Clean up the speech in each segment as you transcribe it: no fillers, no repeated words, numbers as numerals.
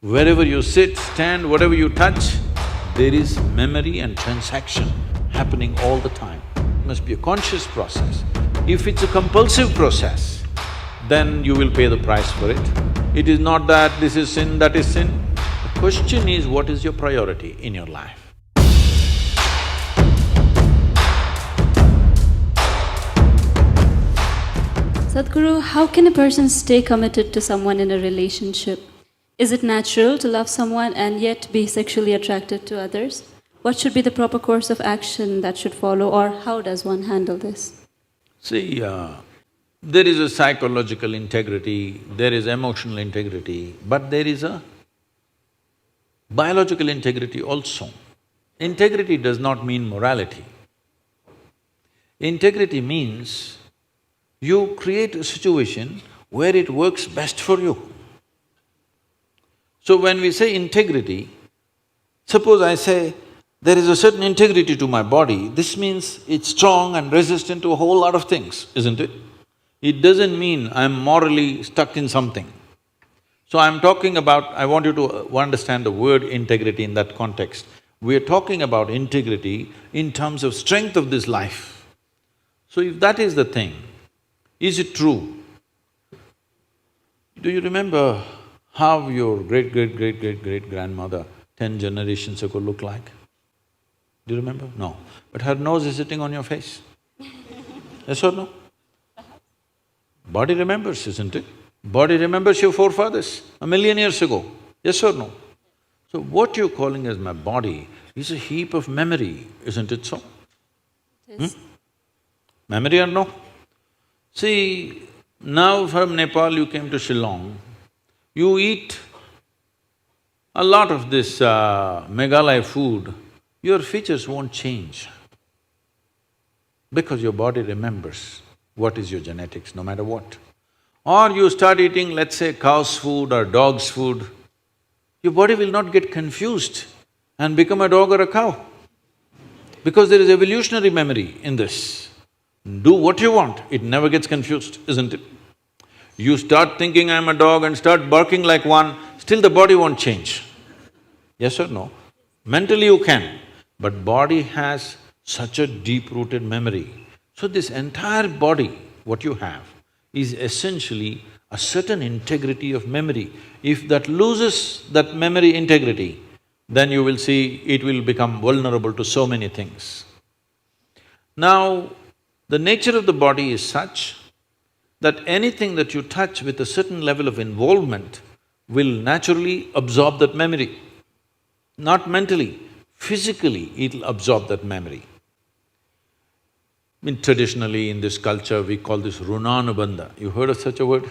Wherever you sit, stand, whatever you touch, there is memory and transaction happening all the time. It must be a conscious process. If it's a compulsive process, then you will pay the price for it. It is not that this is sin, that is sin. The question is, what is your priority in your life? Sadhguru, how can a person stay committed to someone in a relationship? Is it natural to love someone and yet be sexually attracted to others? What should be the proper course of action that should follow, or how does one handle this? See, there is a psychological integrity, there is emotional integrity, but there is a biological integrity also. Integrity does not mean morality. Integrity means you create a situation where it works best for you. So when we say integrity, suppose I say, there is a certain integrity to my body, this means it's strong and resistant to a whole lot of things, isn't it? It doesn't mean I'm morally stuck in something. So I'm talking about… I want you to understand the word integrity in that context. We're talking about integrity in terms of strength of this life. So if that is the thing, is it true? Do you remember how your great-great-great-great-great-grandmother 10 generations ago looked like? Do you remember? No. But her nose is sitting on your face. Yes or no? Body remembers, isn't it? Body remembers your forefathers 1,000,000 years ago. Yes or no? So what you're calling as my body is a heap of memory, isn't it so? Yes. Memory or no? See, now from Nepal you came to Shillong, you eat a lot of this Meghalaya food, your features won't change because your body remembers what is your genetics, no matter what. Or you start eating, let's say, cow's food or dog's food, your body will not get confused and become a dog or a cow because there is evolutionary memory in this. Do what you want, it never gets confused, isn't it? You start thinking I'm a dog and start barking like one, still the body won't change. Yes or no? Mentally you can, but body has such a deep-rooted memory. So this entire body, what you have, is essentially a certain integrity of memory. If that loses that memory integrity, then you will see it will become vulnerable to so many things. Now, the nature of the body is such that anything that you touch with a certain level of involvement will naturally absorb that memory. Not mentally, physically it'll absorb that memory. Traditionally in this culture, we call this runanubandha. You heard of such a word?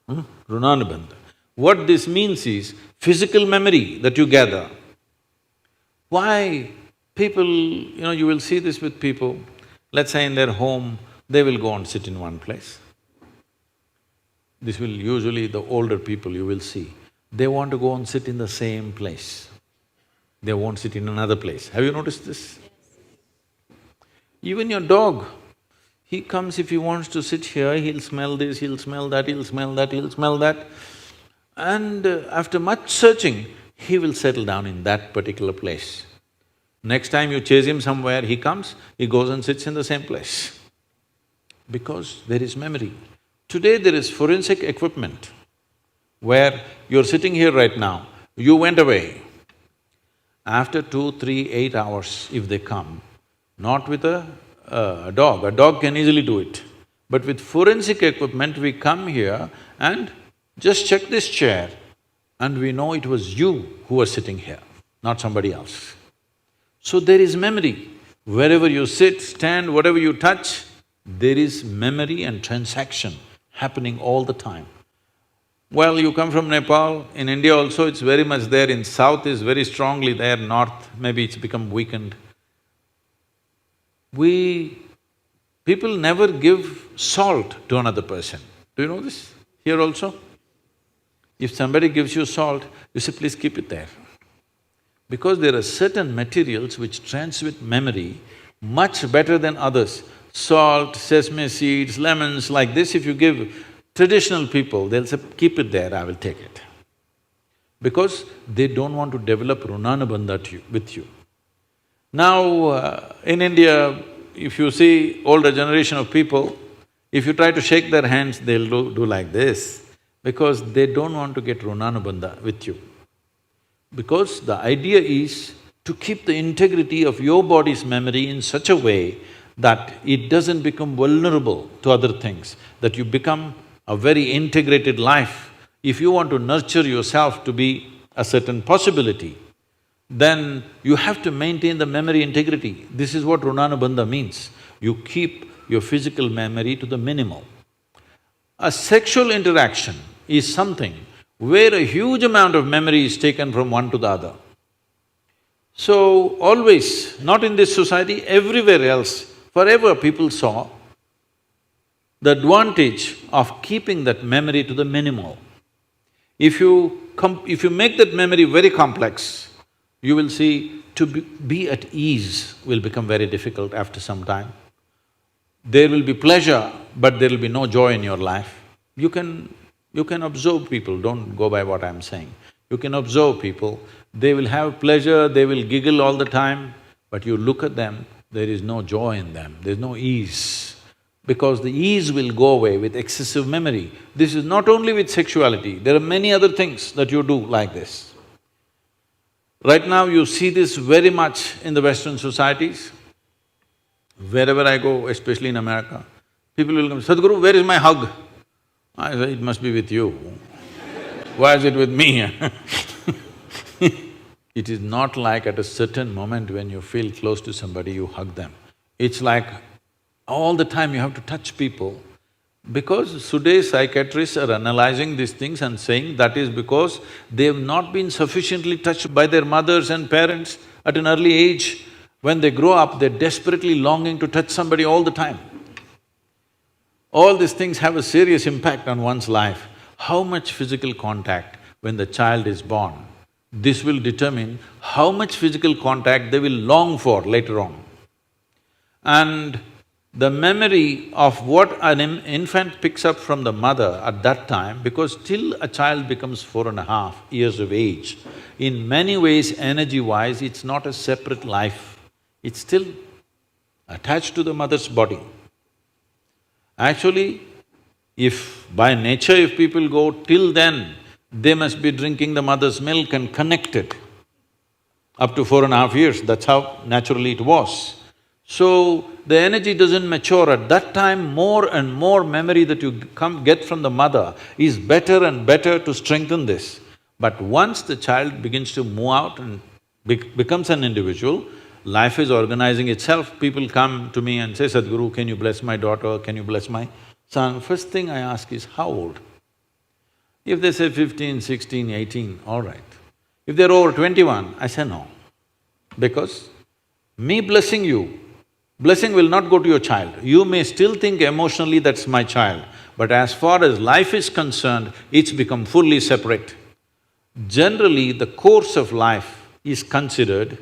Runanubandha. What this means is physical memory that you gather. Why people… you will see this with people, let's say in their home, they will go and sit in one place. This will usually the older people you will see, they want to go and sit in the same place. They won't sit in another place. Have you noticed this? Even your dog, he comes, if he wants to sit here, he'll smell this, he'll smell that, he'll smell that, he'll smell that. And after much searching, he will settle down in that particular place. Next time you chase him somewhere, he comes, he goes and sits in the same place. Because there is memory. Today there is forensic equipment where you're sitting here right now, you went away. After 2, 3, 8 hours, if they come, not with a dog can easily do it. But with forensic equipment, we come here and just check this chair and we know it was you who was sitting here, not somebody else. So there is memory. Wherever you sit, stand, whatever you touch, there is memory and transaction happening all the time. Well, you come from Nepal, in India also it's very much there, in south is very strongly there, north maybe it's become weakened. People never give salt to another person. Do you know this? Here also? If somebody gives you salt, you say, please keep it there. Because there are certain materials which transmit memory much better than others. Salt, sesame seeds, lemons, like this if you give traditional people, they'll say, keep it there, I will take it. because they don't want to develop runanabandha with you. Now, in India, if you see older generation of people, if you try to shake their hands, they'll do like this, because they don't want to get runanabandha with you. Because the idea is to keep the integrity of your body's memory in such a way that it doesn't become vulnerable to other things, that you become a very integrated life. If you want to nurture yourself to be a certain possibility, then you have to maintain the memory integrity. This is what runanabandha means. You keep your physical memory to the minimal. A sexual interaction is something where a huge amount of memory is taken from one to the other. So, always, not in this society, everywhere else, forever people saw the advantage of keeping that memory to the minimal. If you make that memory very complex, you will see to be at ease will become very difficult after some time. There will be pleasure, but there will be no joy in your life. You can observe people, don't go by what I'm saying. You can observe people, they will have pleasure, they will giggle all the time, but you look at them, there is no joy in them, there's no ease. Because the ease will go away with excessive memory. This is not only with sexuality, there are many other things that you do like this. Right now you see this very much in the Western societies. Wherever I go, especially in America, people will come, Sadhguru, where is my hug? I say, it must be with you. Why is it with me? It is not like at a certain moment when you feel close to somebody, you hug them. It's like all the time you have to touch people. Because today's psychiatrists are analyzing these things and saying that is because they've not been sufficiently touched by their mothers and parents at an early age. When they grow up, they're desperately longing to touch somebody all the time. All these things have a serious impact on one's life. How much physical contact when the child is born, this will determine how much physical contact they will long for later on. And the memory of what an infant picks up from the mother at that time, because till a child becomes 4.5 years of age, in many ways, energy-wise, it's not a separate life, it's still attached to the mother's body. Actually, if by nature if people go till then, they must be drinking the mother's milk and connected up to 4.5 years, that's how naturally it was. So, the energy doesn't mature. At that time, more and more memory that you get from the mother is better and better to strengthen this. But once the child begins to move out and becomes an individual, life is organizing itself. People come to me and say, Sadhguru, can you bless my daughter, can you bless my son? First thing I ask is, how old? If they say 15, 16, 18, all right. If they're over 21, I say no. Because me blessing you, blessing will not go to your child. You may still think emotionally that's my child, but as far as life is concerned, it's become fully separate. Generally, the course of life is considered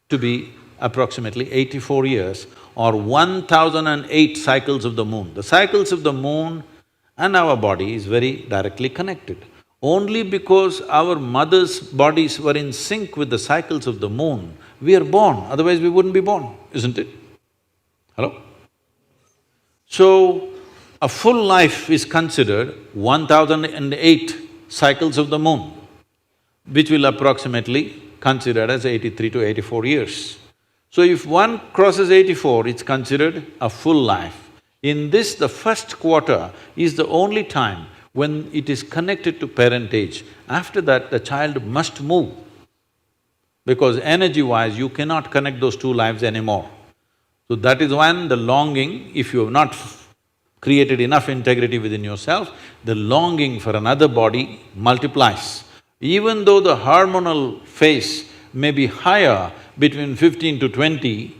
to be approximately 84 years or 1008 cycles of the moon. The cycles of the moon and our body is very directly connected. Only because our mother's bodies were in sync with the cycles of the moon, we are born, otherwise we wouldn't be born, isn't it? Hello? So, a full life is considered 1008 cycles of the moon, which will approximately considered as 83 to 84 years. So if one crosses 84, it's considered a full life. In this, the first quarter is the only time when it is connected to parentage. After that, the child must move, because energy-wise, you cannot connect those two lives anymore. So that is when the longing, if you have not created enough integrity within yourself, the longing for another body multiplies. Even though the hormonal phase may be higher between 15 to 20,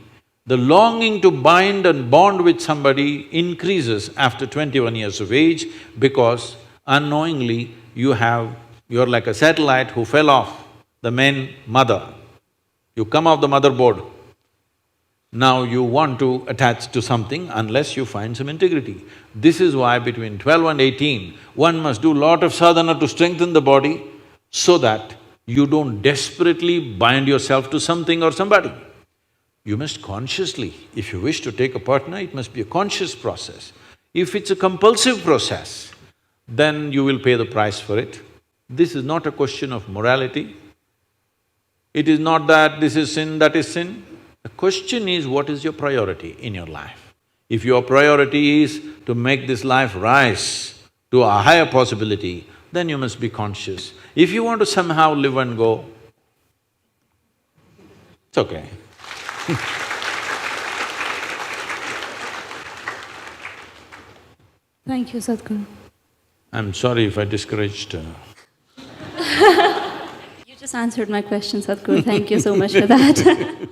the longing to bind and bond with somebody increases after 21 years of age, because unknowingly you're like a satellite who fell off the main mother. You come off the motherboard. Now you want to attach to something unless you find some integrity. This is why between 12 and 18, one must do lot of sadhana to strengthen the body, so that you don't desperately bind yourself to something or somebody. You must consciously, if you wish to take a partner, it must be a conscious process. If it's a compulsive process, then you will pay the price for it. This is not a question of morality. It is not that this is sin, that is sin. The question is, what is your priority in your life? If your priority is to make this life rise to a higher possibility, then you must be conscious. If you want to somehow live and go, it's okay. Thank you, Sadhguru. I'm sorry if I discouraged You just answered my question, Sadhguru. Thank you so much for that.